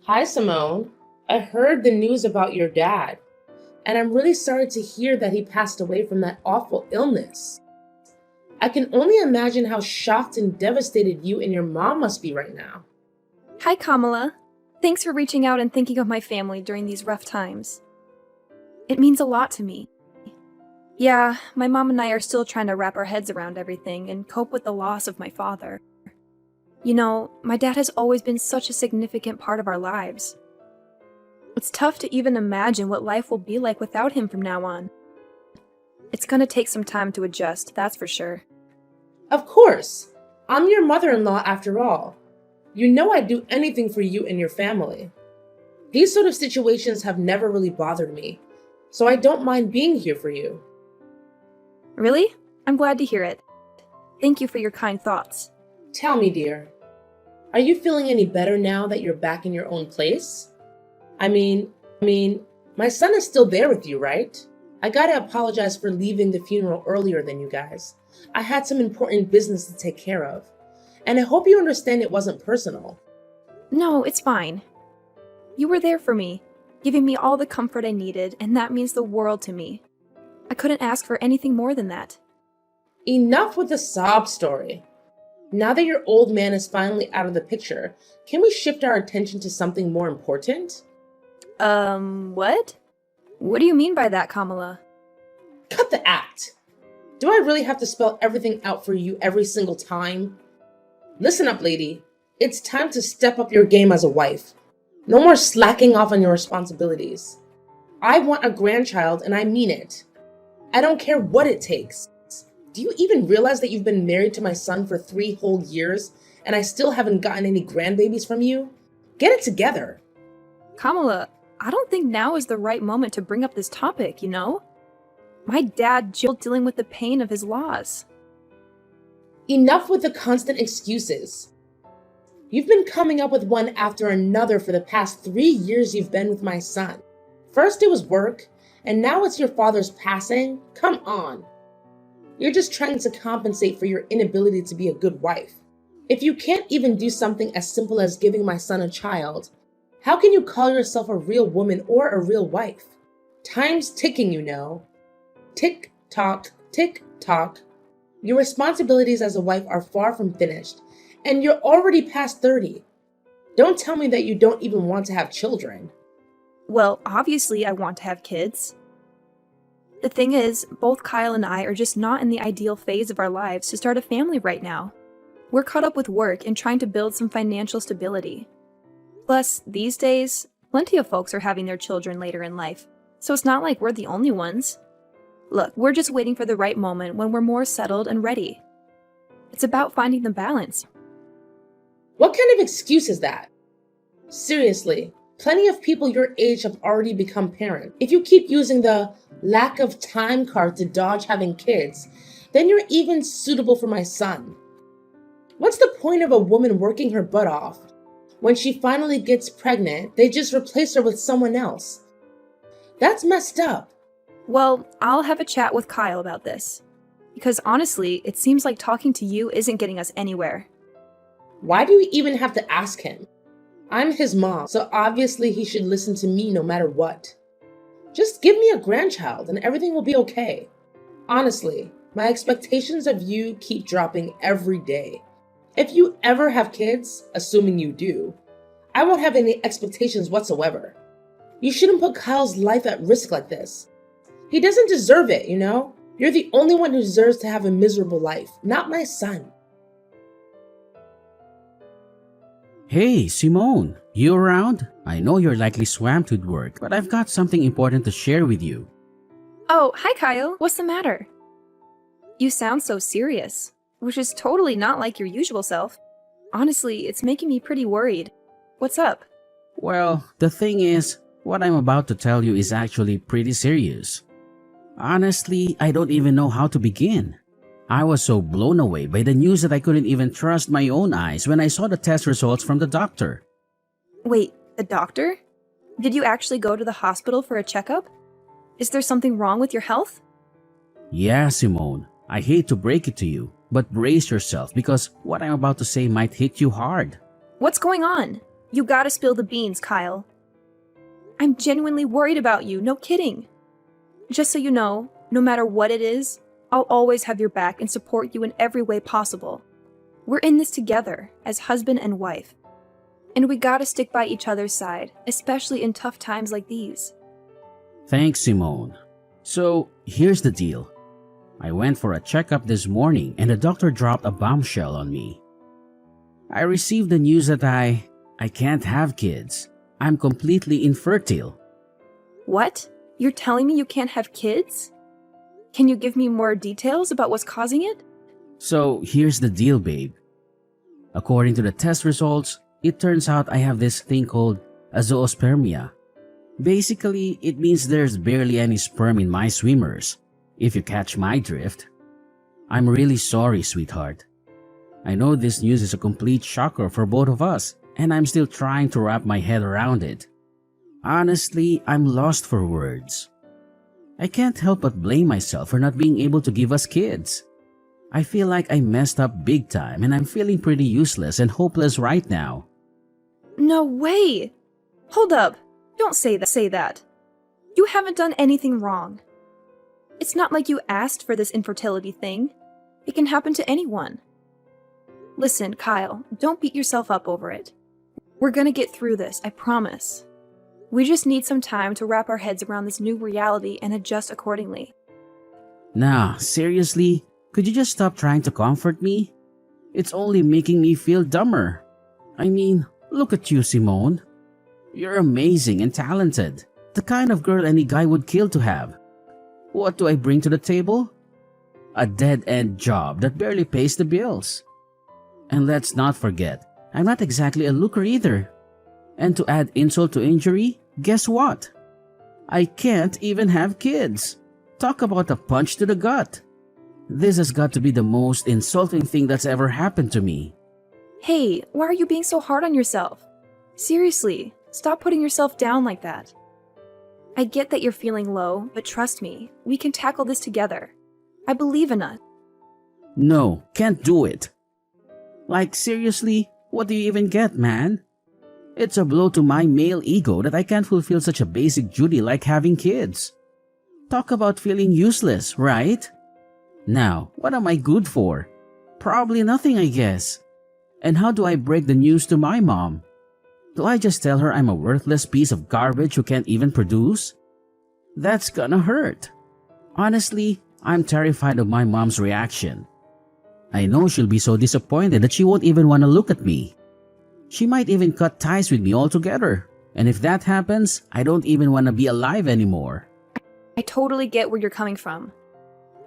Hi, Simone. I heard the news about your dad, and I'm really sorry to hear that he passed away from that awful illness. I can only imagine how shocked and devastated you and your mom must be right now. Hi, Kamala. Thanks for reaching out and thinking of my family during these rough times. It means a lot to me. Yeah, my mom and I are still trying to wrap our heads around everything and cope with the loss of my father. You know, my dad has always been such a significant part of our lives. It's tough to even imagine what life will be like without him from now on. It's gonna take some time to adjust, that's for sure. Of course, I'm your mother-in-law after all. You know I'd do anything for you and your family. These sort of situations have never really bothered me, so I don't mind being here for you. Really? I'm glad to hear it. Thank you for your kind thoughts. Tell me, dear, are you feeling any better now that you're back in your own place? I mean, my son is still there with you, right? I gotta apologize for leaving the funeral earlier than you guys. I had some important business to take care of. And I hope you understand it wasn't personal. No, it's fine. You were there for me, giving me all the comfort I needed, and that means the world to me. I couldn't ask for anything more than that. Enough with the sob story. Now that your old man is finally out of the picture, can we shift our attention to something more important? What? What do you mean by that, Kamala? Cut the act. Do I really have to spell everything out for you every single time? Listen up, lady. It's time to step up your game as a wife. No more slacking off on your responsibilities. I want a grandchild, and I mean it. I don't care what it takes. Do you even realize that you've been married to my son for 3 whole years, and I still haven't gotten any grandbabies from you? Get it together. Kamala, I don't think now is the right moment to bring up this topic, you know? My dad Jill dealing with the pain of his loss. Enough with the constant excuses. You've been coming up with one after another for the past 3 years you've been with my son. First it was work, and now it's your father's passing? Come on. You're just trying to compensate for your inability to be a good wife. If you can't even do something as simple as giving my son a child, how can you call yourself a real woman or a real wife? Time's ticking, you know. Tick tock, tick tock. Your responsibilities as a wife are far from finished, and you're already past 30. Don't tell me that you don't even want to have children. Well, obviously I want to have kids. The thing is, both Kyle and I are just not in the ideal phase of our lives to start a family right now. We're caught up with work and trying to build some financial stability. Plus, these days, plenty of folks are having their children later in life, so it's not like we're the only ones. Look, we're just waiting for the right moment when we're more settled and ready. It's about finding the balance. What kind of excuse is that? Seriously, plenty of people your age have already become parents. If you keep using the lack of time card to dodge having kids, then you're even suitable for my son. What's the point of a woman working her butt off? When she finally gets pregnant, they just replace her with someone else. That's messed up. Well, I'll have a chat with Kyle about this. Because honestly, it seems like talking to you isn't getting us anywhere. Why do you even have to ask him? I'm his mom, so obviously he should listen to me no matter what. Just give me a grandchild and everything will be okay. Honestly, my expectations of you keep dropping every day. If you ever have kids, assuming you do, I won't have any expectations whatsoever. You shouldn't put Kyle's life at risk like this. He doesn't deserve it, you know? You're the only one who deserves to have a miserable life, not my son. Hey, Simone, you around? I know you're likely swamped with work, but I've got something important to share with you. Oh, hi Kyle, what's the matter? You sound so serious, which is totally not like your usual self. Honestly, it's making me pretty worried. What's up? Well, the thing is, what I'm about to tell you is actually pretty serious. Honestly, I don't even know how to begin. I was so blown away by the news that I couldn't even trust my own eyes when I saw the test results from the doctor. Wait, the doctor? Did you actually go to the hospital for a checkup? Is there something wrong with your health? Yeah, Simone, I hate to break it to you, but brace yourself because what I'm about to say might hit you hard. What's going on? You gotta spill the beans, Kyle. I'm genuinely worried about you, no kidding. Just so you know, no matter what it is, I'll always have your back and support you in every way possible. We're in this together, as husband and wife. And we gotta stick by each other's side, especially in tough times like these. Thanks, Simone. So, here's the deal. I went for a checkup this morning and the doctor dropped a bombshell on me. I received the news that I can't have kids. I'm completely infertile. What? You're telling me you can't have kids? Can you give me more details about what's causing it? So, here's the deal, babe. According to the test results, it turns out I have this thing called a zoospermia. Basically, it means there's barely any sperm in my swimmers, if you catch my drift. I'm really sorry, sweetheart. I know this news is a complete shocker for both of us, and I'm still trying to wrap my head around it. Honestly, I'm lost for words. I can't help but blame myself for not being able to give us kids. I feel like I messed up big time and I'm feeling pretty useless and hopeless right now. No way! Hold up. Don't say that. You haven't done anything wrong. It's not like you asked for this infertility thing. It can happen to anyone. Listen, Kyle, don't beat yourself up over it. We're gonna get through this, I promise. We just need some time to wrap our heads around this new reality and adjust accordingly. Nah, seriously? Could you just stop trying to comfort me? It's only making me feel dumber. I mean, look at you, Simone. You're amazing and talented. The kind of girl any guy would kill to have. What do I bring to the table? A dead-end job that barely pays the bills. And let's not forget, I'm not exactly a looker either. And to add insult to injury, guess what? I can't even have kids. Talk about a punch to the gut. This has got to be the most insulting thing that's ever happened to me. Hey, why are you being so hard on yourself? Seriously, stop putting yourself down like that. I get that you're feeling low, but trust me, we can tackle this together. I believe in us. No, can't do it. Like, seriously, what do you even get, man? It's a blow to my male ego that I can't fulfill such a basic duty like having kids. Talk about feeling useless, right? Now, what am I good for? Probably nothing, I guess. And how do I break the news to my mom? Do I just tell her I'm a worthless piece of garbage who can't even produce? That's gonna hurt. Honestly, I'm terrified of my mom's reaction. I know she'll be so disappointed that she won't even want to look at me. She might even cut ties with me altogether. And if that happens, I don't even want to be alive anymore. I totally get where you're coming from.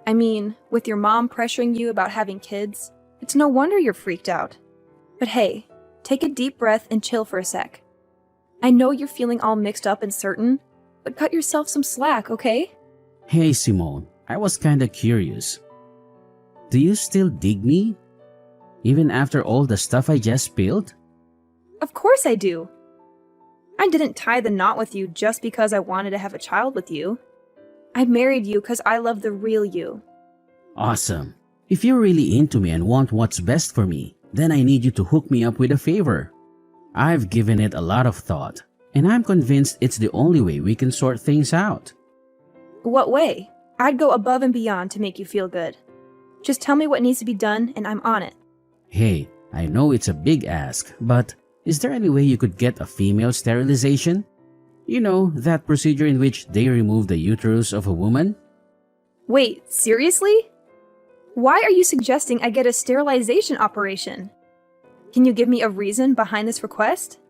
I mean, with your mom pressuring you about having kids, it's no wonder you're freaked out. But hey, take a deep breath and chill for a sec. I know you're feeling all mixed up and certain, but cut yourself some slack, okay? Hey Simone, I was kinda curious. Do you still dig me? Even after all the stuff I just spilled? Of course I do. I didn't tie the knot with you just because I wanted to have a child with you. I married you because I love the real you. Awesome. If you're really into me and want what's best for me, then I need you to hook me up with a favor. I've given it a lot of thought, and I'm convinced it's the only way we can sort things out. What way? I'd go above and beyond to make you feel good. Just tell me what needs to be done and I'm on it. Hey, I know it's a big ask, but is there any way you could get a female sterilization? You know, that procedure in which they remove the uterus of a woman? Wait, seriously? Why are you suggesting I get a sterilization operation? Can you give me a reason behind this request?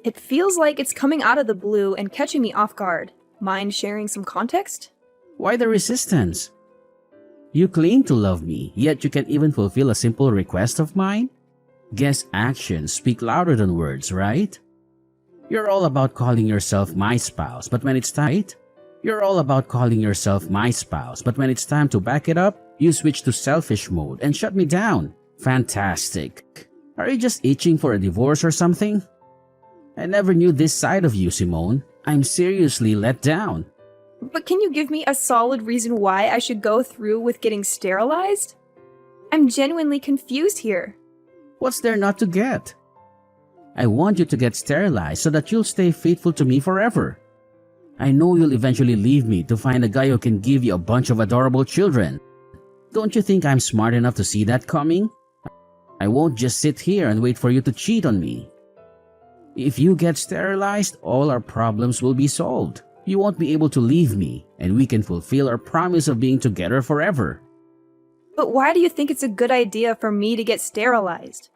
It feels like it's coming out of the blue and catching me off guard. Mind sharing some context? Why the resistance? You claim to love me, yet you can't even fulfill a simple request of mine? Guess actions speak louder than words, right? You're all about calling yourself my spouse, but when it's time, You're all about calling yourself my spouse, but when it's time to back it up, you switch to selfish mode and shut me down. Fantastic. Are you just itching for a divorce or something? I never knew this side of you, Simone. I'm seriously let down. But can you give me a solid reason why I should go through with getting sterilized? I'm genuinely confused here. What's there not to get? I want you to get sterilized so that you'll stay faithful to me forever. I know you'll eventually leave me to find a guy who can give you a bunch of adorable children. Don't you think I'm smart enough to see that coming? I won't just sit here and wait for you to cheat on me. If you get sterilized, all our problems will be solved. You won't be able to leave me, and we can fulfill our promise of being together forever. But why do you think it's a good idea for me to get sterilized?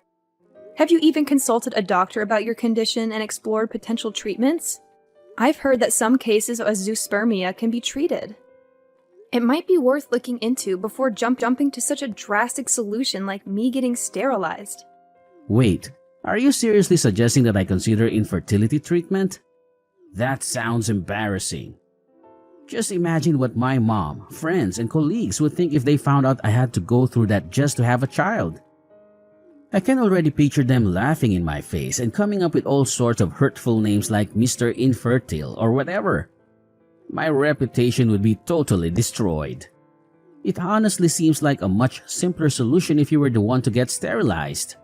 Have you even consulted a doctor about your condition and explored potential treatments? I've heard that some cases of azoospermia can be treated. It might be worth looking into before jumping to such a drastic solution like me getting sterilized. Wait, are you seriously suggesting that I consider infertility treatment? That sounds embarrassing. Just imagine what my mom, friends, and colleagues would think if they found out I had to go through that just to have a child. I can already picture them laughing in my face and coming up with all sorts of hurtful names like Mr. Infertile or whatever. My reputation would be totally destroyed. It honestly seems like a much simpler solution if you were the one to get sterilized.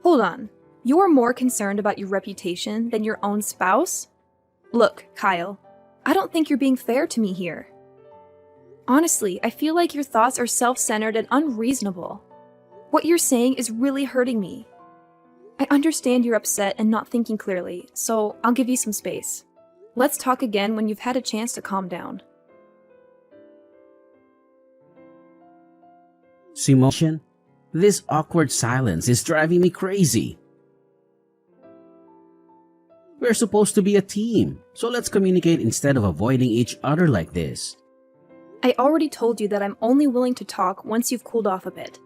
Hold on. You're more concerned about your reputation than your own spouse? Look, Kyle, I don't think you're being fair to me here. Honestly, I feel like your thoughts are self-centered and unreasonable. What you're saying is really hurting me. I understand you're upset and not thinking clearly, so I'll give you some space. Let's talk again when you've had a chance to calm down. Simone, this awkward silence is driving me crazy. We're supposed to be a team, so let's communicate instead of avoiding each other like this. I already told you that I'm only willing to talk once you've cooled off a bit.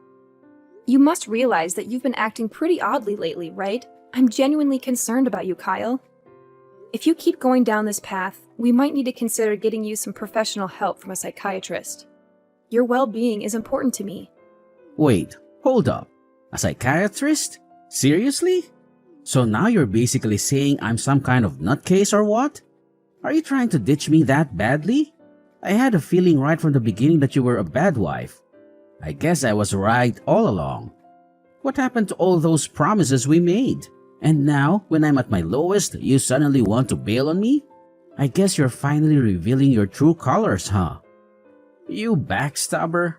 You must realize that you've been acting pretty oddly lately, right? I'm genuinely concerned about you, Kyle. If you keep going down this path, we might need to consider getting you some professional help from a psychiatrist. Your well-being is important to me. Wait, hold up. A psychiatrist? Seriously? So now you're basically saying I'm some kind of nutcase or what? Are you trying to ditch me that badly? I had a feeling right from the beginning that you were a bad wife. I guess I was right all along. What happened to all those promises we made? And now, when I'm at my lowest, you suddenly want to bail on me? I guess you're finally revealing your true colors, huh? You backstabber.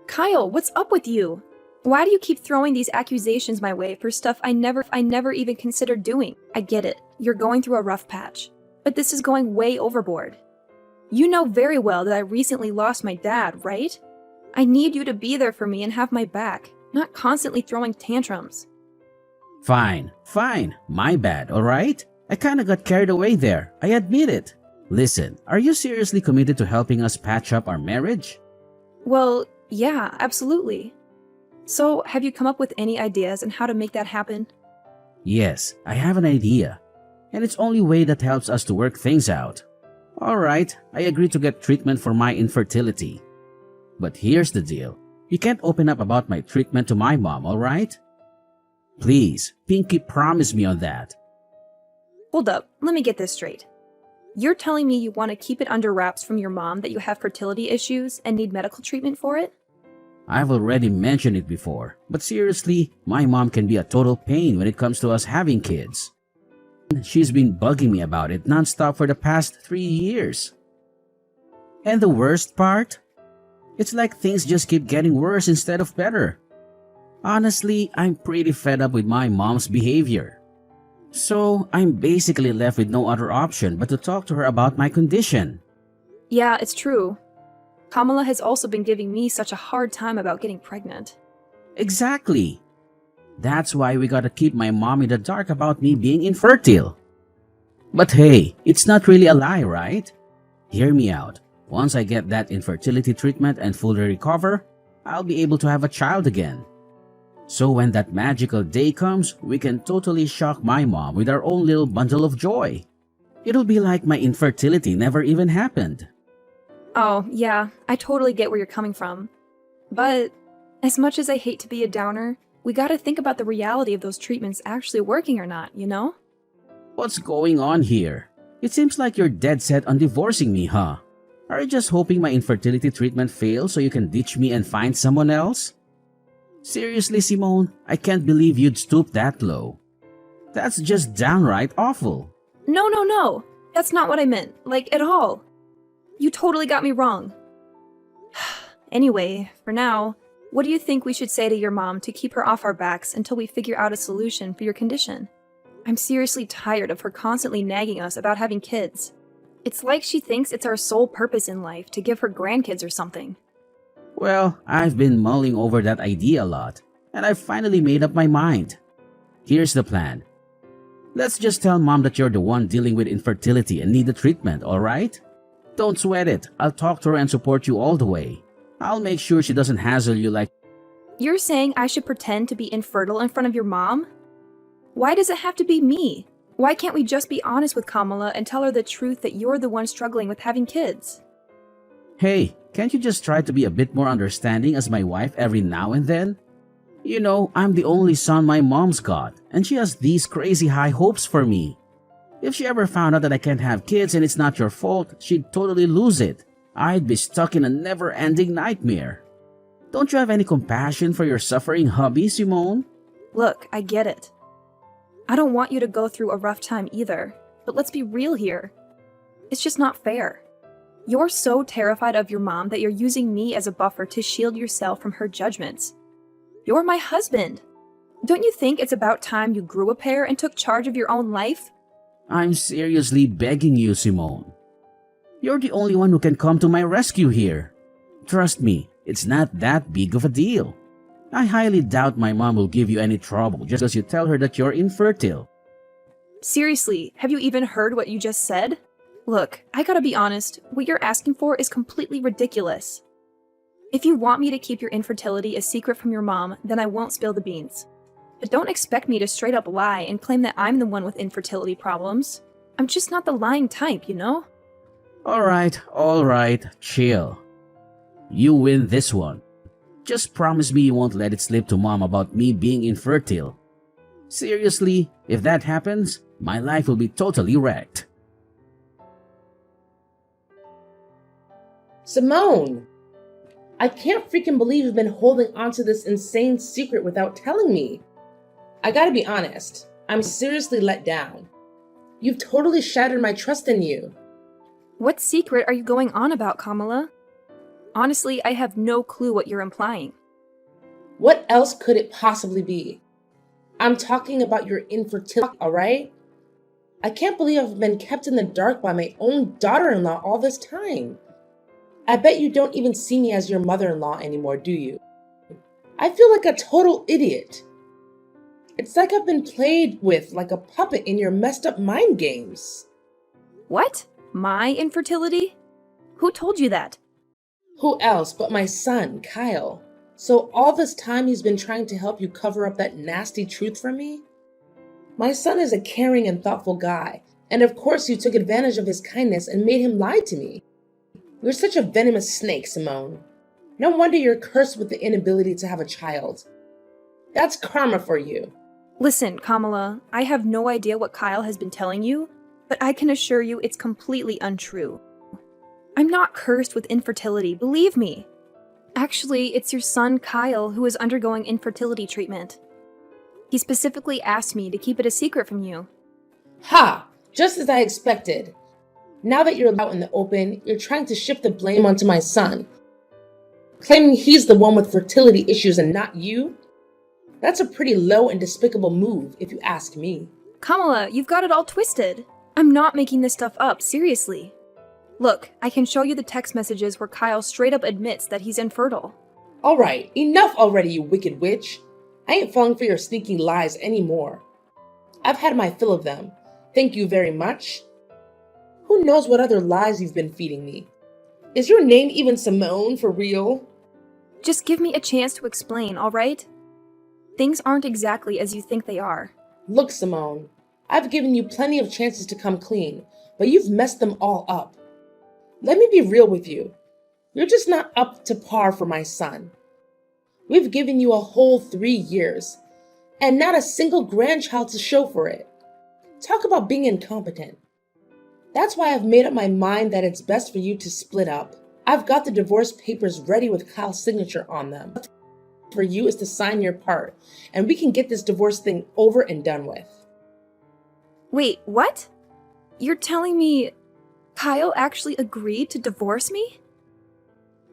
Kyle, what's up with you? Why do you keep throwing these accusations my way for stuff I never even considered doing? I get it. You're going through a rough patch. But this is going way overboard. You know very well that I recently lost my dad, right? I need you to be there for me and have my back, not constantly throwing tantrums. Fine. My bad, alright? I kinda got carried away there. I admit it. Listen, are you seriously committed to helping us patch up our marriage? Well, yeah, absolutely. So, have you come up with any ideas on how to make that happen? Yes, I have an idea. And it's only way that helps us to work things out. Alright, I agree to get treatment for my infertility. But here's the deal. You can't open up about my treatment to my mom, alright? Please, Pinky, promise me on that. Hold up, let me get this straight. You're telling me you want to keep it under wraps from your mom that you have fertility issues and need medical treatment for it? I've already mentioned it before, but seriously, my mom can be a total pain when it comes to us having kids. She's been bugging me about it nonstop for the past 3 years. And the worst part? It's like things just keep getting worse instead of better. Honestly, I'm pretty fed up with my mom's behavior. So, I'm basically left with no other option but to talk to her about my condition. Yeah, it's true. Kamala has also been giving me such a hard time about getting pregnant. Exactly. That's why we gotta keep my mom in the dark about me being infertile. But hey, it's not really a lie, right? Hear me out. Once I get that infertility treatment and fully recover, I'll be able to have a child again. So when that magical day comes, we can totally shock my mom with our own little bundle of joy. It'll be like my infertility never even happened. Oh, yeah, I totally get where you're coming from. But, as much as I hate to be a downer, we gotta think about the reality of those treatments actually working or not, you know? What's going on here? It seems like you're dead set on divorcing me, huh? Are you just hoping my infertility treatment fails so you can ditch me and find someone else? Seriously, Simone, I can't believe you'd stoop that low. That's just downright awful. No. That's not what I meant. Like, at all. You totally got me wrong. Anyway, for now, what do you think we should say to your mom to keep her off our backs until we figure out a solution for your condition? I'm seriously tired of her constantly nagging us about having kids. It's like she thinks it's our sole purpose in life to give her grandkids or something. Well, I've been mulling over that idea a lot, and I've finally made up my mind. Here's the plan. Let's just tell Mom that you're the one dealing with infertility and need the treatment, alright? Don't sweat it. I'll talk to her and support you all the way. I'll make sure she doesn't hassle you like... You're saying I should pretend to be infertile in front of your mom? Why does it have to be me? Why can't we just be honest with Kamala and tell her the truth that you're the one struggling with having kids? Hey, can't you just try to be a bit more understanding as my wife every now and then? You know, I'm the only son my mom's got, and she has these crazy high hopes for me. If she ever found out that I can't have kids and it's not your fault, she'd totally lose it. I'd be stuck in a never-ending nightmare. Don't you have any compassion for your suffering hubby, Simone? Look, I get it. I don't want you to go through a rough time either, but let's be real here. It's just not fair. You're so terrified of your mom that you're using me as a buffer to shield yourself from her judgments. You're my husband. Don't you think it's about time you grew a pair and took charge of your own life? I'm seriously begging you, Simone. You're the only one who can come to my rescue here. Trust me, it's not that big of a deal. I highly doubt my mom will give you any trouble just because you tell her that you're infertile. Seriously, have you even heard what you just said? Look, I gotta be honest, what you're asking for is completely ridiculous. If you want me to keep your infertility a secret from your mom, then I won't spill the beans. But don't expect me to straight up lie and claim that I'm the one with infertility problems. I'm just not the lying type, you know? Alright, chill. You win this one. Just promise me you won't let it slip to Mom about me being infertile. Seriously, if that happens, my life will be totally wrecked. Simone! I can't freaking believe you've been holding onto this insane secret without telling me. I gotta be honest, I'm seriously let down. You've totally shattered my trust in you. What secret are you going on about, Kamala? Honestly, I have no clue what you're implying. What else could it possibly be? I'm talking about your infertility, alright? I can't believe I've been kept in the dark by my own daughter-in-law all this time. I bet you don't even see me as your mother-in-law anymore, do you? I feel like a total idiot. It's like I've been played with like a puppet in your messed up mind games. What? My infertility? Who told you that? Who else but my son, Kyle? So all this time he's been trying to help you cover up that nasty truth from me? My son is a caring and thoughtful guy, and of course you took advantage of his kindness and made him lie to me. You're such a venomous snake, Simone. No wonder you're cursed with the inability to have a child. That's karma for you. Listen, Kamala, I have no idea what Kyle has been telling you, but I can assure you it's completely untrue. I'm not cursed with infertility, believe me. Actually, it's your son, Kyle, who is undergoing infertility treatment. He specifically asked me to keep it a secret from you. Ha! Just as I expected. Now that you're out in the open, you're trying to shift the blame onto my son, claiming he's the one with fertility issues and not you? That's a pretty low and despicable move, if you ask me. Kamala, you've got it all twisted. I'm not making this stuff up, seriously. Look, I can show you the text messages where Kyle straight up admits that he's infertile. Alright, enough already, you wicked witch. I ain't falling for your sneaky lies anymore. I've had my fill of them. Thank you very much. Who knows what other lies you've been feeding me? Is your name even Simone for real? Just give me a chance to explain, alright? Things aren't exactly as you think they are. Look, Simone, I've given you plenty of chances to come clean, but you've messed them all up. Let me be real with you. You're just not up to par for my son. We've given you a whole 3 years, and not a single grandchild to show for it. Talk about being incompetent. That's why I've made up my mind that it's best for you to split up. I've got the divorce papers ready with Kyle's signature on them. For you is to sign your part, and we can get this divorce thing over and done with. Wait, what? You're telling me Kyle actually agreed to divorce me?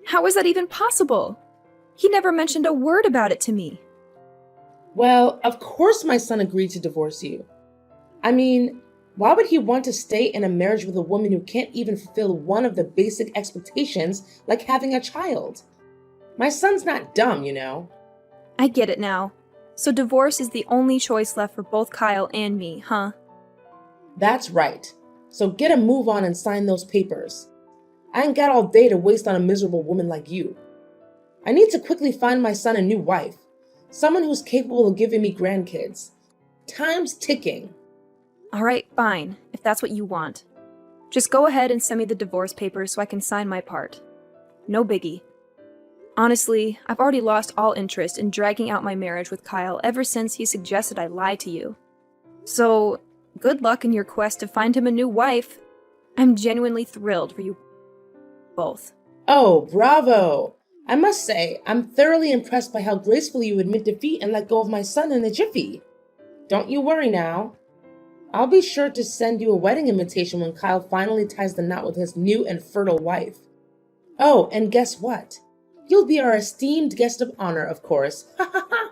How is that even possible? He never mentioned a word about it to me. Well, of course my son agreed to divorce you. I mean, why would he want to stay in a marriage with a woman who can't even fulfill one of the basic expectations, like having a child? My son's not dumb, you know. I get it now. So divorce is the only choice left for both Kyle and me, huh? That's right. So get a move on and sign those papers. I ain't got all day to waste on a miserable woman like you. I need to quickly find my son a new wife, someone who's capable of giving me grandkids. Time's ticking. All right, fine, if that's what you want. Just go ahead and send me the divorce papers so I can sign my part. No biggie. Honestly, I've already lost all interest in dragging out my marriage with Kyle ever since he suggested I lie to you. So, good luck in your quest to find him a new wife. I'm genuinely thrilled for you both. Oh, bravo! I must say, I'm thoroughly impressed by how gracefully you admit defeat and let go of my son in a jiffy. Don't you worry now. I'll be sure to send you a wedding invitation when Kyle finally ties the knot with his new and fertile wife. Oh, and guess what? You'll be our esteemed guest of honor, of course. Ha ha ha!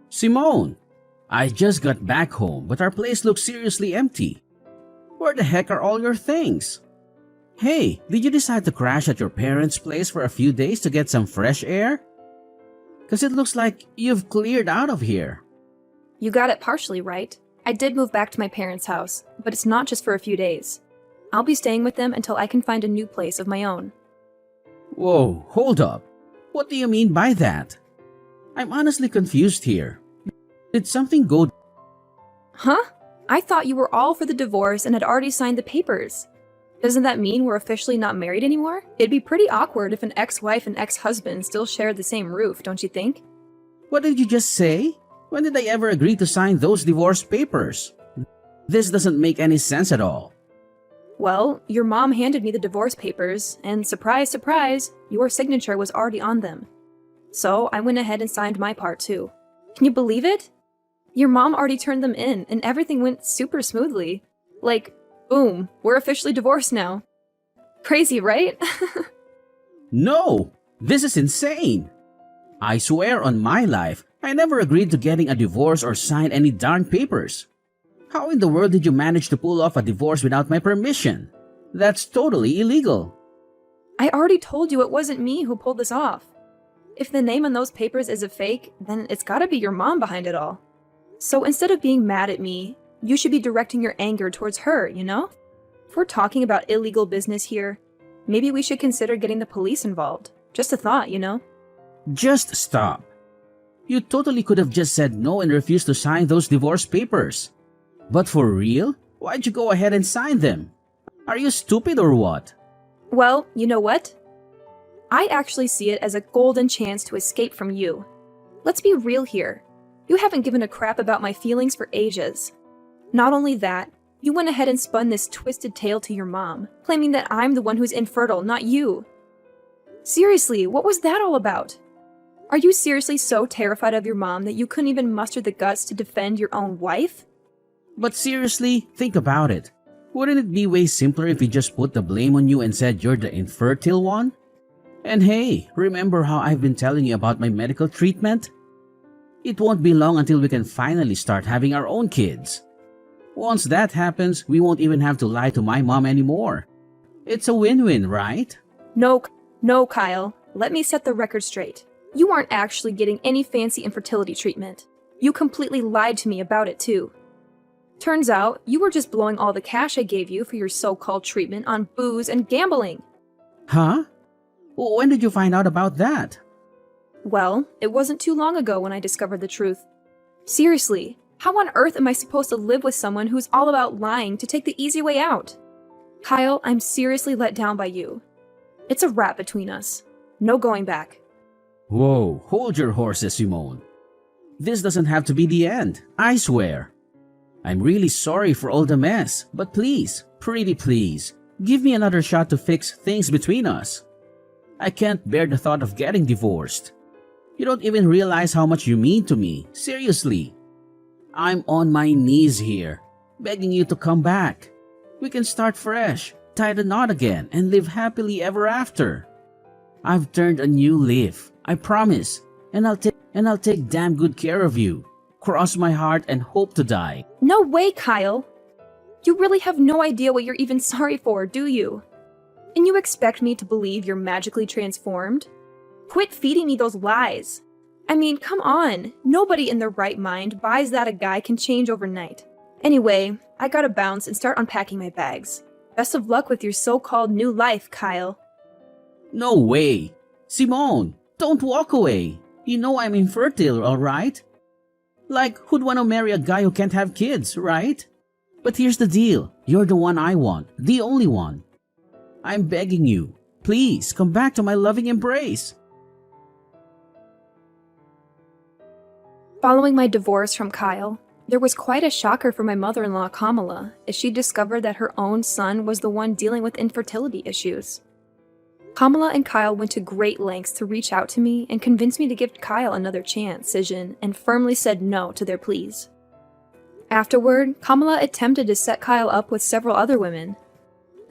Simone, I just got back home, but our place looks seriously empty. Where the heck are all your things? Hey, did you decide to crash at your parents' place for a few days to get some fresh air? Because it looks like you've cleared out of here. You got it partially right. I did move back to my parents' house, but it's not just for a few days. I'll be staying with them until I can find a new place of my own. Whoa, hold up. What do you mean by that? I'm honestly confused here. Did something go... Huh? I thought you were all for the divorce and had already signed the papers. Doesn't that mean we're officially not married anymore? It'd be pretty awkward if an ex-wife and ex-husband still shared the same roof, don't you think? What did you just say? When did I ever agree to sign those divorce papers? This doesn't make any sense at all. Well, your mom handed me the divorce papers, and surprise, surprise, your signature was already on them. So I went ahead and signed my part too. Can you believe it? Your mom already turned them in, and everything went super smoothly. Like, boom, we're officially divorced now. Crazy, right? No! This is insane! I swear on my life, I never agreed to getting a divorce or sign any darn papers. How in the world did you manage to pull off a divorce without my permission? That's totally illegal. I already told you it wasn't me who pulled this off. If the name on those papers is a fake, then it's gotta be your mom behind it all. So instead of being mad at me, you should be directing your anger towards her, you know? If we're talking about illegal business here, maybe we should consider getting the police involved. Just a thought, you know? Just stop. You totally could have just said no and refused to sign those divorce papers. But for real? Why'd you go ahead and sign them? Are you stupid or what? Well, you know what? I actually see it as a golden chance to escape from you. Let's be real here. You haven't given a crap about my feelings for ages. Not only that, you went ahead and spun this twisted tale to your mom, claiming that I'm the one who's infertile, not you. Seriously, what was that all about? Are you seriously so terrified of your mom that you couldn't even muster the guts to defend your own wife? But seriously, think about it. Wouldn't it be way simpler if we just put the blame on you and said you're the infertile one? And hey, remember how I've been telling you about my medical treatment? It won't be long until we can finally start having our own kids. Once that happens, we won't even have to lie to my mom anymore. It's a win-win, right? No, Kyle. Let me set the record straight. You aren't actually getting any fancy infertility treatment. You completely lied to me about it too. Turns out, you were just blowing all the cash I gave you for your so-called treatment on booze and gambling. Huh? When did you find out about that? Well, it wasn't too long ago when I discovered the truth. Seriously, how on earth am I supposed to live with someone who's all about lying to take the easy way out? Kyle, I'm seriously let down by you. It's a wrap between us. No going back. Whoa, hold your horses, Simone. This doesn't have to be the end, I swear. I'm really sorry for all the mess, but please, pretty please, give me another shot to fix things between us. I can't bear the thought of getting divorced. You don't even realize how much you mean to me. Seriously. I'm on my knees here, begging you to come back. We can start fresh, tie the knot again, and live happily ever after. I've turned a new leaf, I promise, and I'll take damn good care of you. Cross my heart and hope to die. No way, Kyle! You really have no idea what you're even sorry for, do you? And you expect me to believe you're magically transformed? Quit feeding me those lies. I mean, come on. Nobody in their right mind buys that a guy can change overnight. Anyway, I gotta bounce and start unpacking my bags. Best of luck with your so-called new life, Kyle. No way. Simone, don't walk away. You know I'm infertile, alright? Like, who'd want to marry a guy who can't have kids, right? But here's the deal. You're the one I want. The only one. I'm begging you. Please, come back to my loving embrace. Following my divorce from Kyle, there was quite a shocker for my mother-in-law Kamala as she discovered that her own son was the one dealing with infertility issues. Kamala and Kyle went to great lengths to reach out to me and convince me to give Kyle another chance, and firmly said no to their pleas. Afterward, Kamala attempted to set Kyle up with several other women.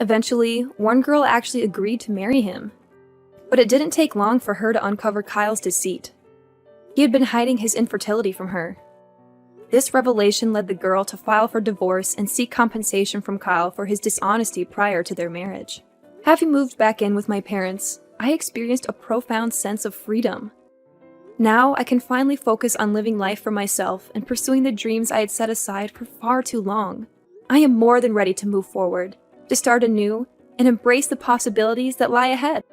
Eventually, one girl actually agreed to marry him. But it didn't take long for her to uncover Kyle's deceit. He had been hiding his infertility from her. This revelation led the girl to file for divorce and seek compensation from Kyle for his dishonesty prior to their marriage. Having moved back in with my parents, I experienced a profound sense of freedom. Now I can finally focus on living life for myself and pursuing the dreams I had set aside for far too long. I am more than ready to move forward, to start anew, and embrace the possibilities that lie ahead.